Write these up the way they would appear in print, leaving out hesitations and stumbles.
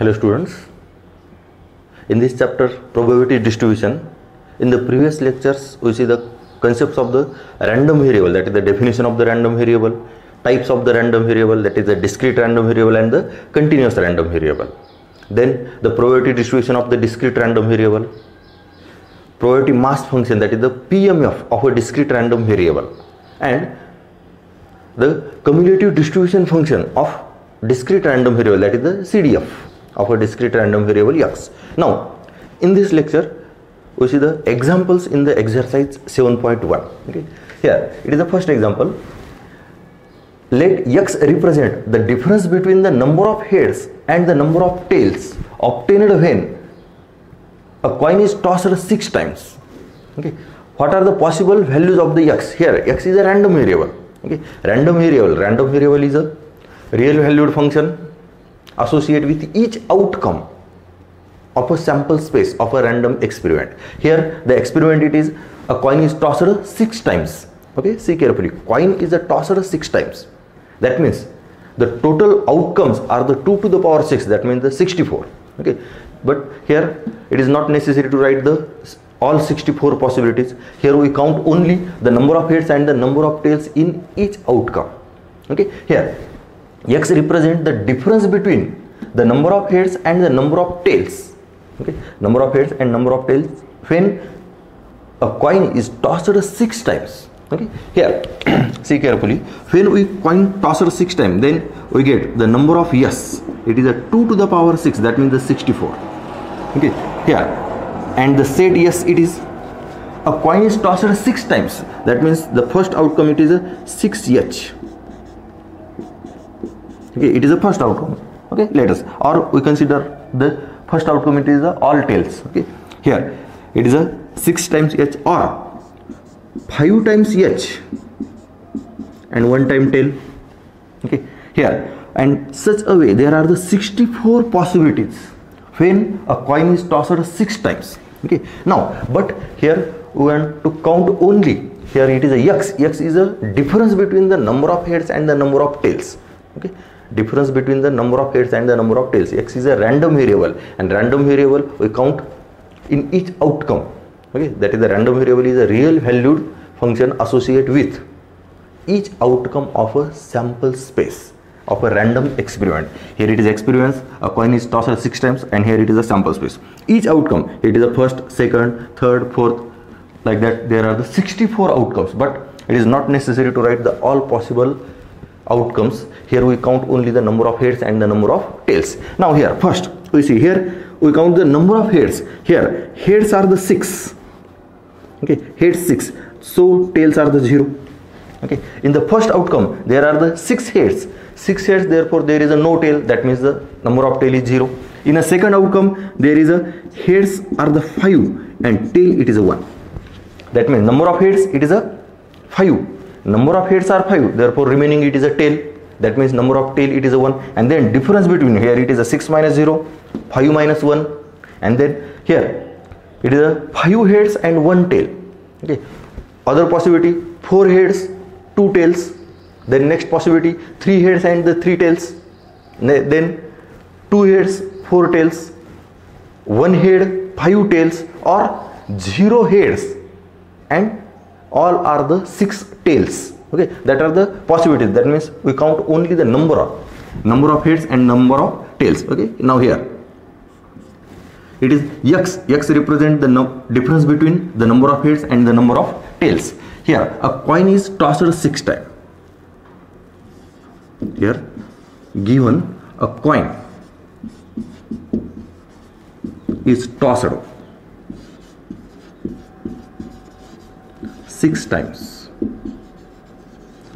Hello students, in this chapter probability distribution, in the previous lectures we see the concepts of the random variable, that is the definition of the random variable, types of the random variable, that is the discrete random variable and the continuous random variable. Then the probability distribution of the discrete random variable, probability mass function, that is the PMF of a discrete random variable, and the cumulative distribution function of discrete random variable, that is the CDF of a discrete random variable x. Now in this lecture we see the examples in the exercise 7.1. okay, here it is the first example. Let x represent the difference between the number of heads and the number of tails obtained when a coin is tossed 6 times. okay, what are the possible values of the x? Here x is a random variable. okay, random variable is a real valued function associated with each outcome of a sample space of a random experiment. Here the experiment, it is a coin is tossed 6 times. okay, see carefully, coin is tossed 6 times. That means the total outcomes are the 2 to the power 6, that means the 64. okay, but here it is not necessary to write the all 64 possibilities. Here we count only the number of heads and the number of tails in each outcome. okay, here x represent the difference between the number of heads and the number of tails. okay, number of heads and number of tails when a coin is tossed 6 times. okay, here see carefully, when we coin tossed 6 times, then we get the number of yes, it is a 2 to the power 6, that means the 64. okay, here and the set yes, it is a coin is tossed 6 times, that means the first outcome, it is a 6h. okay, it is the first outcome. okay, let us, or we consider the first outcome, it is the all tails. okay, here it is a 6 times h or 5 times h and 1 time tail. okay, here and such a way there are the 64 possibilities when a coin is tossed 6 times. okay, now but here we want to count only, here it is a x is a difference between the number of heads and the number of tails. okay, difference between the number of heads and the number of tails. x is a random variable, and random variable we count in each outcome. okay, that is the random variable is a real valued function associated with each outcome of a sample space of a random experiment. Here it is experiments, a coin is tossed 6 times, and here it is a sample space. Each outcome, it is the first, second, third, fourth, like that there are the 64 outcomes, but it is not necessary to write the all possible outcomes. Here we count only the number of heads and the number of tails. Now here first we see, here we count the number of heads. Here heads are the 6. okay, heads 6, so tails are the 0. okay, in the first outcome there are the 6 heads, therefore there is a no tail, that means the number of tail is 0. In a second outcome there is a heads are the 5 and tail it is a 1, that means number of heads it is a 5, number of heads are 5, therefore remaining it is a tail, that means number of tail it is a 1, and then difference between, here it is a 6 minus 0, 5 minus 1, and then here it is a 5 heads and 1 tail. okay, other possibility 4 heads 2 tails, then next possibility 3 heads and the 3 tails, then 2 heads 4 tails, 1 head 5 tails, or 0 heads and all are the 6 tails. okay, that are the possibilities, that means we count only the number of heads and number of tails. okay, now here it is x represent the difference between the number of heads and the number of tails. Here a coin is tossed 6 times. Here given a coin is tossed 6 times.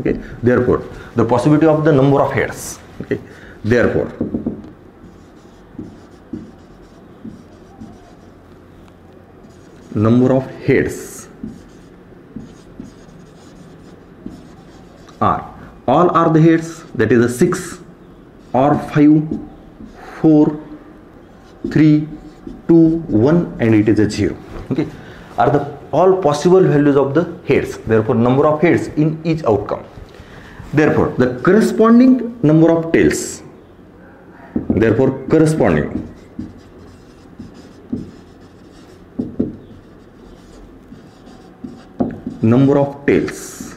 okay, therefore the possibility of the number of heads. okay, therefore number of heads are, all are the heads, that is a 6 or 5, 4, 3, 2, 1 and it is a 0. okay, are the all possible values of the heads, therefore number of heads in each outcome. Therefore the corresponding number of tails therefore corresponding number of tails.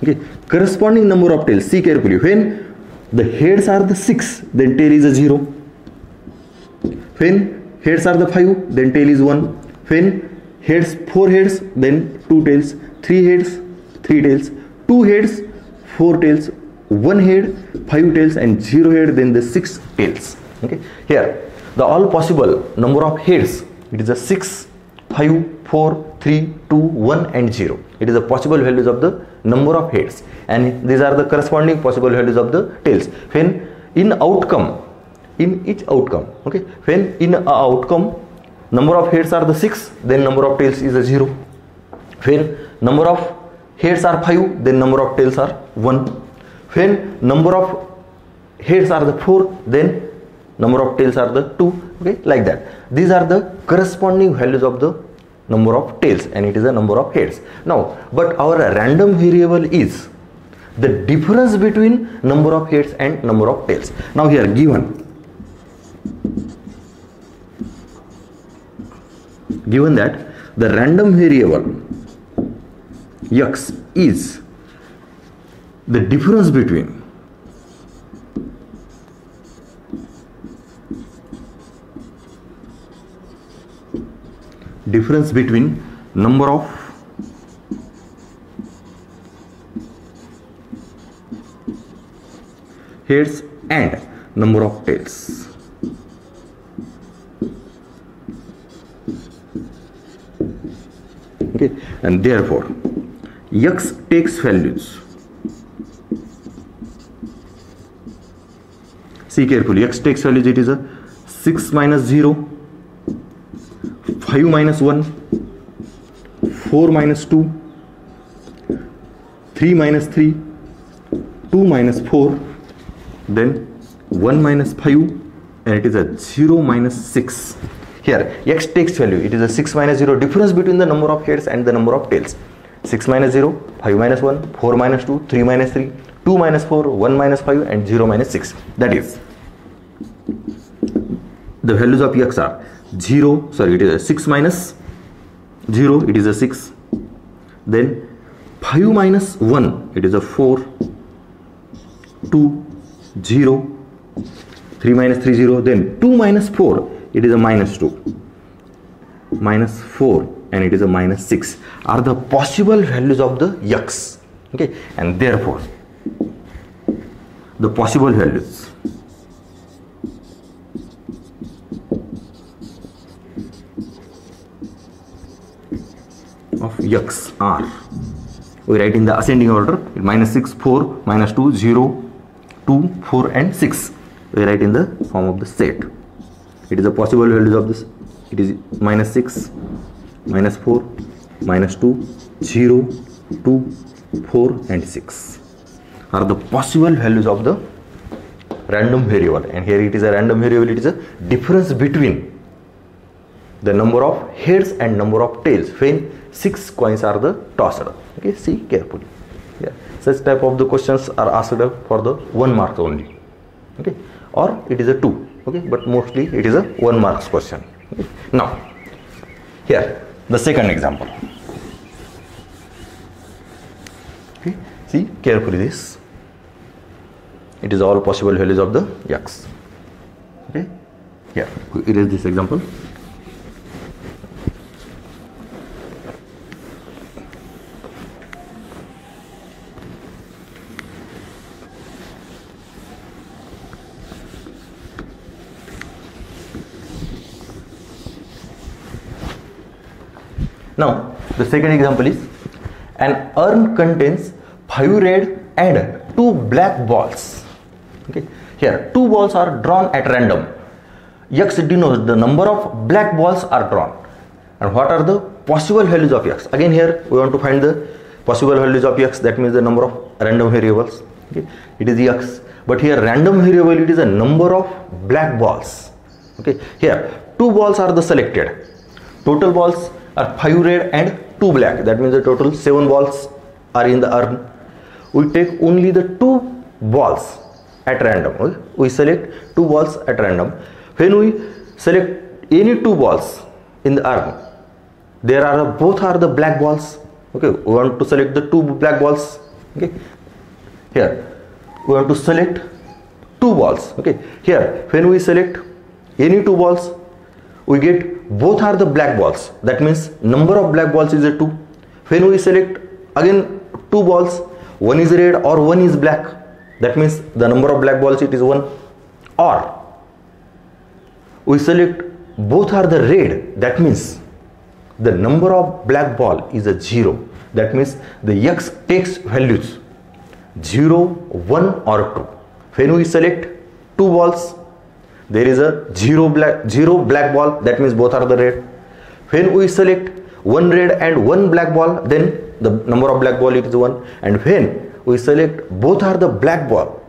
Okay, corresponding number of tails. See carefully. When the heads are the 6, then tail is a 0. When heads are the 5, then tail is 1. When heads 4 heads, then 2 tails. 3 heads, 3 tails. 2 heads, 4 tails. 1 head, 5 tails, and 0 head, then the 6 tails. Okay. Here the all possible number of heads, it is a 6, 5, 4, 3, 2, 1 and 0. It is the possible values of the number of heads, and these are the corresponding possible values of the tails. When in outcome, in each outcome, okay, when in a outcome number of heads are the 6, then number of tails is a 0. When number of heads are 5, then number of tails are 1. When number of heads are the 4, then number of tails are the 2. Okay, like that. These are the corresponding values of the number of tails, and it is a number of heads. Now, but our random variable is the difference between number of heads and number of tails. Now here given that the random variable x is the difference between number of heads and number of tails. Okay, and therefore x takes values. See carefully, x takes values, it is a 6 minus 0, 5 minus 1, 4 minus 2, 3 minus 3, 2 minus 4, then 1 minus 5, and it is a 0 minus 6. Here x takes value, it is a 6 minus 0, difference between the number of heads and the number of tails. 6 minus 0, 5 minus 1, 4 minus 2, 3 minus 3, 2 minus 4, 1 minus 5 and 0 minus 6. That is, the values of x are 0, sorry, it is a 6 minus 0, it is a 6. Then 5 minus 1, it is a 4, 2, 0, 3 minus 3, 0. Then 2 minus 4, it is a minus 2, minus 4, and it is a minus 6 are the possible values of the x. Okay, and therefore the possible values of x are, we write in the ascending order, minus 6, 4, minus 2, 0, 2, 4 and 6. We write in the form of the set. It is the possible values of this. It is minus 6, minus 4, minus 2, 0, 2, 4 and 6 are the possible values of the random variable. And here it is a random variable, it is a difference between the number of heads and number of tails when 6 coins are the tossed. Okay, see carefully. Yeah, such type of the questions are asked for the 1 mark only. Okay, or it is a 2. Okay, but mostly it is a 1 marks question. Okay. Now here the second example. Okay, see carefully this. It is all possible values of the x. Okay, here we erase this example. Now the second example is an urn contains 5 red and 2 black balls. Okay, here 2 balls are drawn at random. X denotes the number of black balls are drawn. And what are the possible values of x? Again here we want to find the possible values of x, that means the number of random variables. Okay, it is x, but here random variable, it is a number of black balls. Okay, here 2 balls are the selected. Total balls are 5 red and 2 black, that means the total 7 balls are in the urn. We take only the 2 balls at random. Okay? We select 2 balls at random. When we select any 2 balls in the urn, both are the black balls. Okay, we want to select the 2 black balls. Okay, here we want to select 2 balls. Okay, here when we select any 2 balls, we get both are the black balls. That means number of black balls is a 2. When we select again 2 balls, one is red or one is black, that means the number of black balls it is 1. Or we select both are the red, that means the number of black ball is a 0. That means the x takes values 0, 1 or 2. When we select 2 balls, there is a 0 black ball, that means both are the red. When we select 1 red and 1 black ball, then the number of black ball it is 1. And when we select both are the black ball,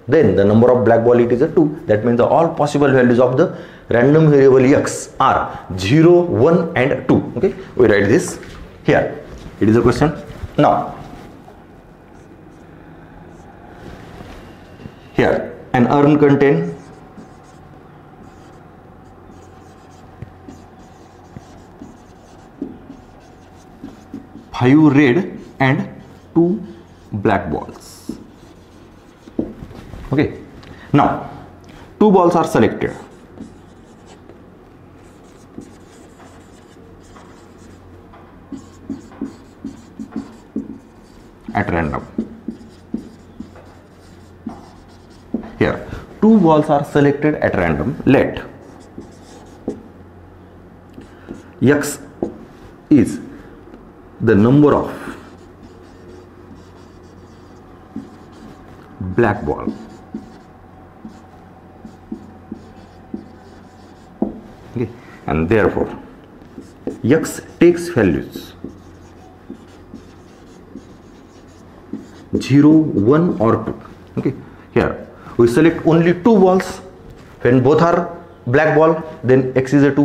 then the number of black ball it is a 2. That means the all possible values of the random variable x are 0, 1 and 2. Okay, we write this here. It is a question. Now here an urn contain 5 red and 2 black balls. Okay, now 2 balls are selected. At random. Here 2 balls are selected at random. Let x is the number of black ball. Okay, and therefore x takes values 0, 1 or 2. Okay, here we select only 2 balls. When both are black ball, then x is a 2.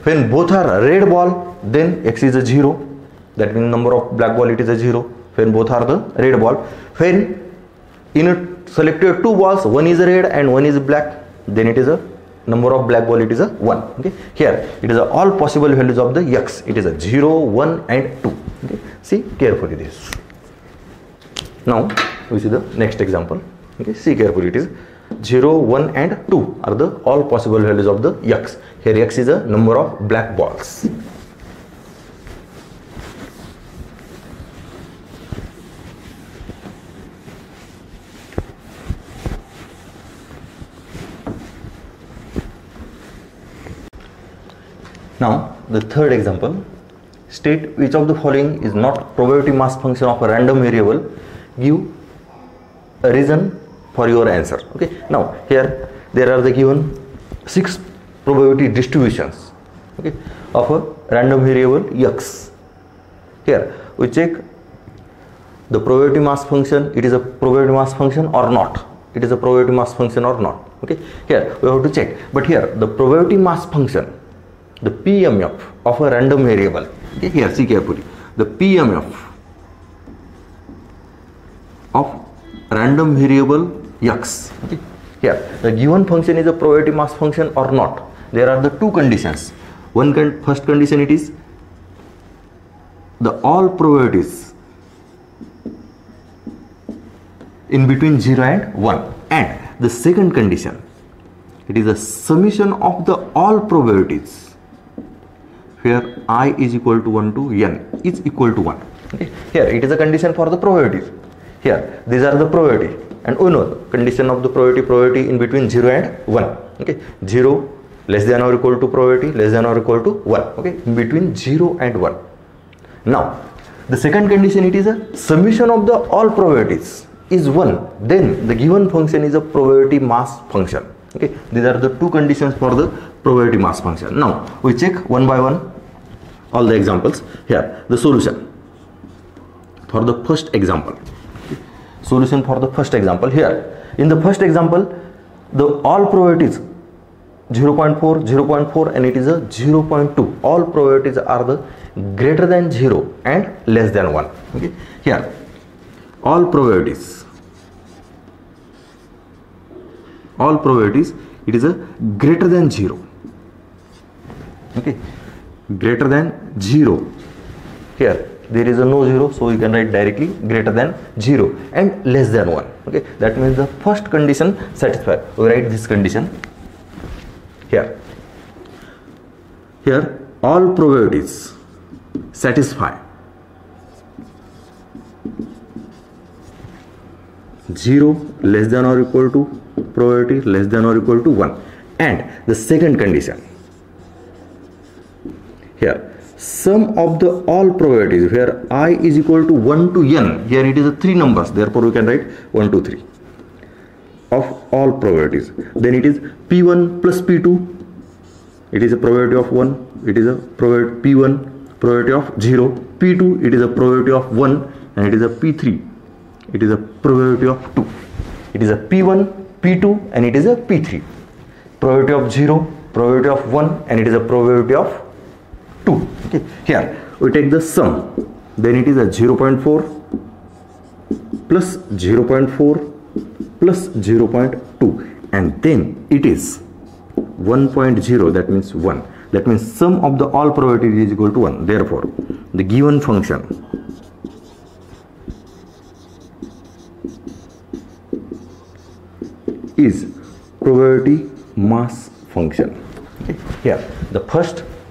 When both are red ball, then x is a 0. That means number of black ball it is a 0. When both are the red ball. When in a selected 2 balls, one is red and one is black, then it is a number of black ball it is a 1. Okay, here it is a all possible values of the x. It is a 0, 1 and 2. Okay, see carefully this. Now we see the next example. Okay, see carefully, it is 0, 1 and 2 are the all possible values of the x. Here x is a number of black balls. Now the third example, state which of the following is not probability mass function of a random variable. Give a reason for your answer. Okay, now here there are the given 6 probability distributions, okay, of a random variable x. Here we check the probability mass function, it is a probability mass function or not, it is a probability mass function or not. Okay, here we have to check. But here the probability mass function, the PMF of a random variable. Okay, here see carefully, the PMF of random variable x. Okay, here the given function is a probability mass function or not. There are the 2 conditions. First condition it is the all probabilities in between 0 and 1, and the second condition it is a summation of the all probabilities where I is equal to 1 to n is equal to 1. Okay, here it is a condition for the probabilities. Here these are the probability, and we know the condition of the probability in between 0 and 1. Okay, 0 less than or equal to probability less than or equal to 1. Okay, in between 0 and 1. Now the second condition it is a summation of the all probabilities is 1, then the given function is a probability mass function. Okay, these are the 2 conditions for the probability mass function. Now we check one by one all the examples. Here the solution for the first example. Solution for the first example. Here in the first example the all probabilities 0.4, 0.4 and it is a 0.2. All probabilities are the greater than 0 and less than 1. Okay, here all probabilities all probabilities, it is a greater than 0. Okay, greater than 0. Here there is a no 0, so you can write directly greater than 0 and less than 1. Okay, that means the first condition satisfied. We write this condition here. Here all probabilities satisfy 0 less than or equal to probability less than or equal to 1. And the second condition here, sum of the all probabilities where I is equal to 1 to n, here it is a 3 numbers, therefore we can write 1 2 3 of all probabilities, then it is p1 plus p2, it is a probability of 1, it is a probability p1 probability of 0, p2 it is a probability of 1, and it is a p3 it is a probability of 2. It is a p1 p2 and it is a p3, probability of 0, probability of 1, and it is a probability of 2. Okay, here we take the sum, then it is a 0.4 plus 0.4 plus 0.2, and then it is 1.0, that means 1. That means sum of the all probability is equal to 1. Therefore the given function is probability mass function. Okay. Here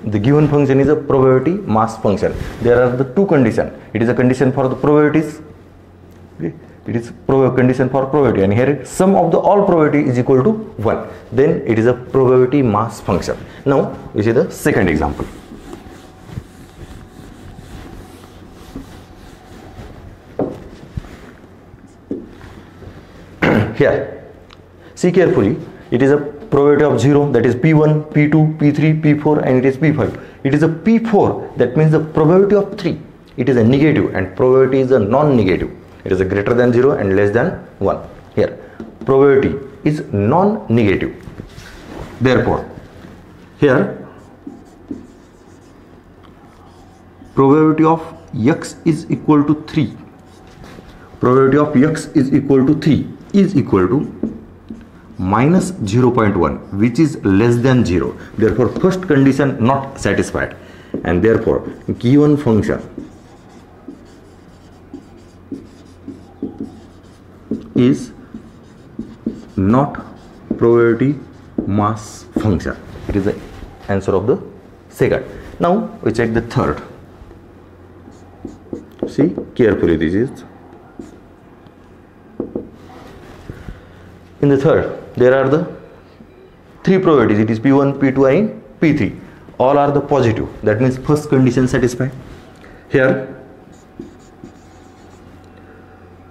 the given function is a probability mass function. There are the two conditions. It is a condition for the probabilities. Okay. It is condition for probability, and here sum of the all probability is equal to 1. Then it is a probability mass function. Now we see the second example. Here, see carefully, it is a probability of 0, that is p1, p2, p3, p4, and it is p5. It is a p4, that means the probability of 3. It is a negative, and probability is a non-negative. It is a greater than 0 and less than 1. Here, probability is non-negative. Therefore, here probability of x is equal to 3. Probability of x is equal to 3 is equal to minus 0.1, which is less than 0. Therefore first condition not satisfied, and therefore given function is not probability mass function. It is the answer of the second. Now we check the third. See carefully, this is in the third. There are the three probabilities. It is p1, p2 and p3. All are the positive. That means first condition satisfied. Here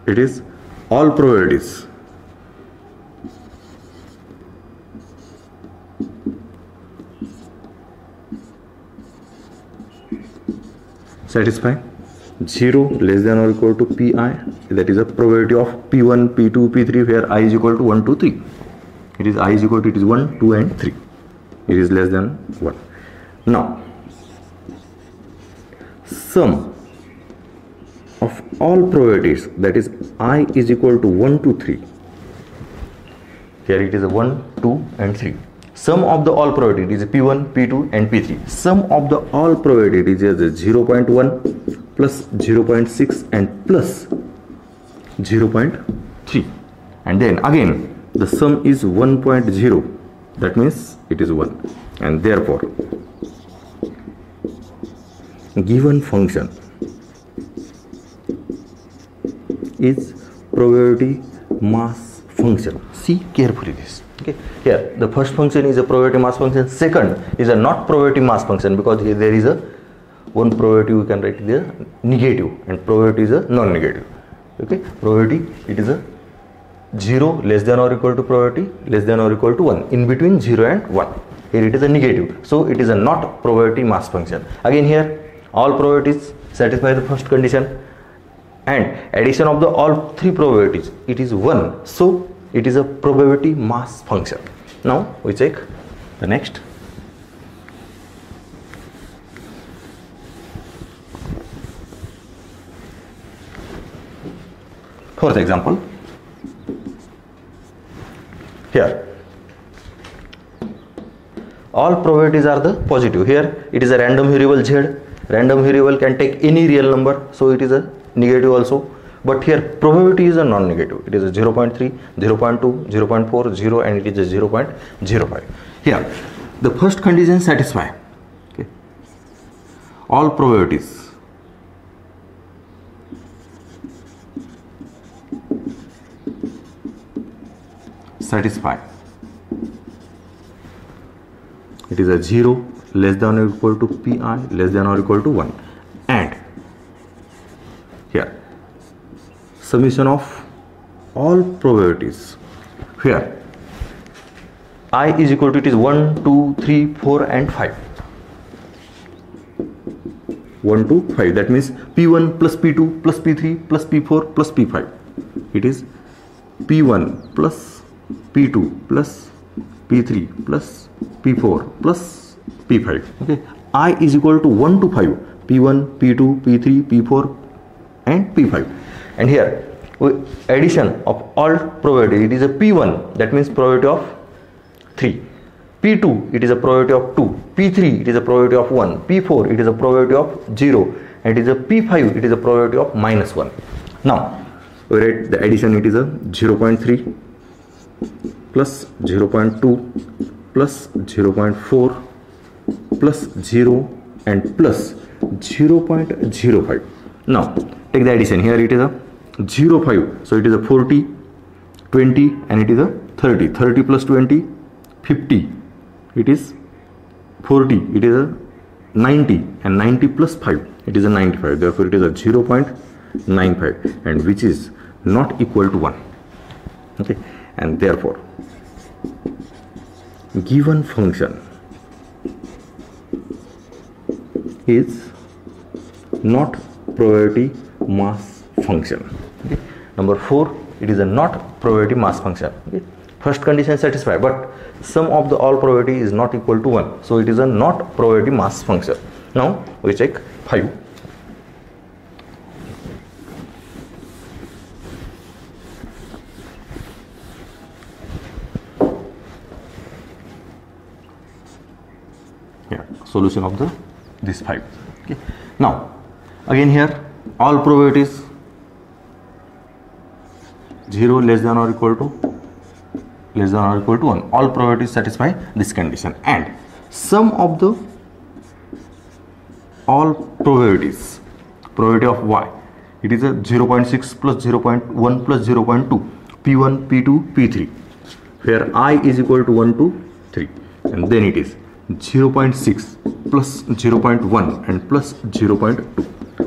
it is all probabilities satisfy 0 less than or equal to pi, that is a probability of p1, p2, p3 where I is equal to 1, 2, 3. It is I is equal to, it is 1, 2 and 3. It is less than 1. Now sum of all probabilities, that is I is equal to 1 to 3. Here it is a 1, 2 and 3. Sum of the all probability is p1, p2 and p3. Sum of the all probability is 0.1 plus 0.6 and plus 0.3, and then again the sum is 1.0, that means it is 1, and therefore given function is probability mass function. See carefully this. Okay, here the first function is a probability mass function, second is a not probability mass function, because here there is a one probability we can write the negative, and probability is a non-negative. Okay, probability it is a 0 less than or equal to probability less than or equal to 1, in between 0 and 1. Here it is a negative, so it is a not probability mass function. Again here all probabilities satisfy the first condition, and addition of the all three probabilities it is 1, so it is a probability mass function. Now we check the next. Fourth example. Here all probabilities are the positive. Here it is a random variable z. Random variable can take any real number, so it is a negative also. But here probability is a non-negative. It is a 0.3, 0.2, 0.4, 0, and it is a 0.05. Here the first condition satisfy. Okay. All probabilities satisfy. It is a 0 less than or equal to pi less than or equal to 1, and here summation of all probabilities. Here I is equal to, it is 1, 2, 3, 4 and 5. 1, 2, 5. That means P1 plus P2 plus P3 plus P4 plus P5. It is P1 plus P2 plus P3 plus P4 plus P5. Okay. I is equal to 1 to 5. P1, P2, P3, P4 and P5. And here addition of all probability, it is a P1, that means probability of 3. P2, it is a probability of 2. P3, it is a probability of 1. P4, it is a probability of 0. And it is a P5, it is a probability of -1. Now we write the addition. It is a 0.3 plus 0.2 plus 0.4 plus 0 and plus 0.05. Now take the addition. Here it is a 0.5, so it is a 40, 20 and it is a 30. 30 plus 20, 50. It is 40. It is a 90, and 90 plus 5, it is a 95. Therefore it is a 0.95, and which is not equal to 1. Okay, and therefore given function is not probability mass function. Okay. Number 4, it is a not probability mass function. Okay. First condition satisfied, but sum of the all probability is not equal to 1, so it is a not probability mass function. Now we check 5. Yeah, solution of this 5. Okay. Now again here all probabilities 0 less than or equal to 1. All probabilities satisfy this condition, and sum of the all probabilities, probability of y, it is a 0.6 plus 0.1 plus 0.2, P1, P2, P3, where I is equal to 1 to 3, and then it is 0.6 plus 0.1 and plus 0.2,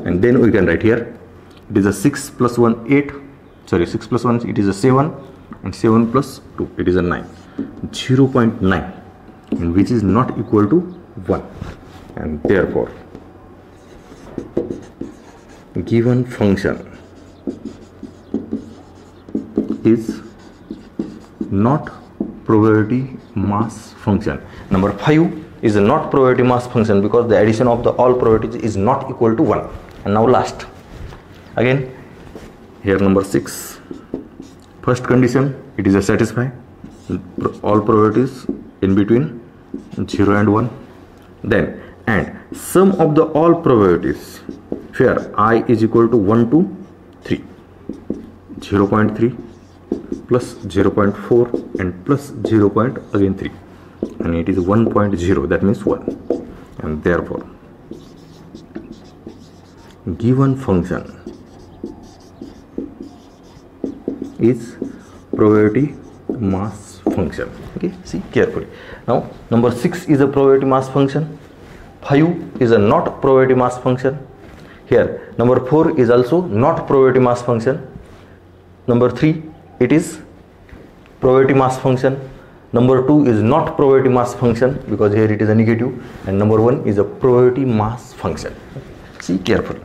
and then we can write here it is a 6 plus 1 8, sorry 6 plus 1 it is a 7, and 7 plus 2 it is a 9, 0.9, and which is not equal to 1, and therefore given function is not probability mass function. Number 5 is a not probability mass function because the addition of the all probabilities is not equal to 1. And now last, again here number 6, first condition, it is a satisfy all probabilities in between 0 and 1. Then and sum of the all probabilities where I is equal to 1 to 3, 0.3 plus 0.4 and plus 0.3, and it is 1.0, that means 1, and therefore given function is probability mass function. Okay, see carefully. Now number 6 is a probability mass function, 5 is a not probability mass function. Here number 4 is also not probability mass function. Number 3, it is probability mass function. Number 2 is not probability mass function because here it is a negative, and number 1 is a probability mass function. See carefully.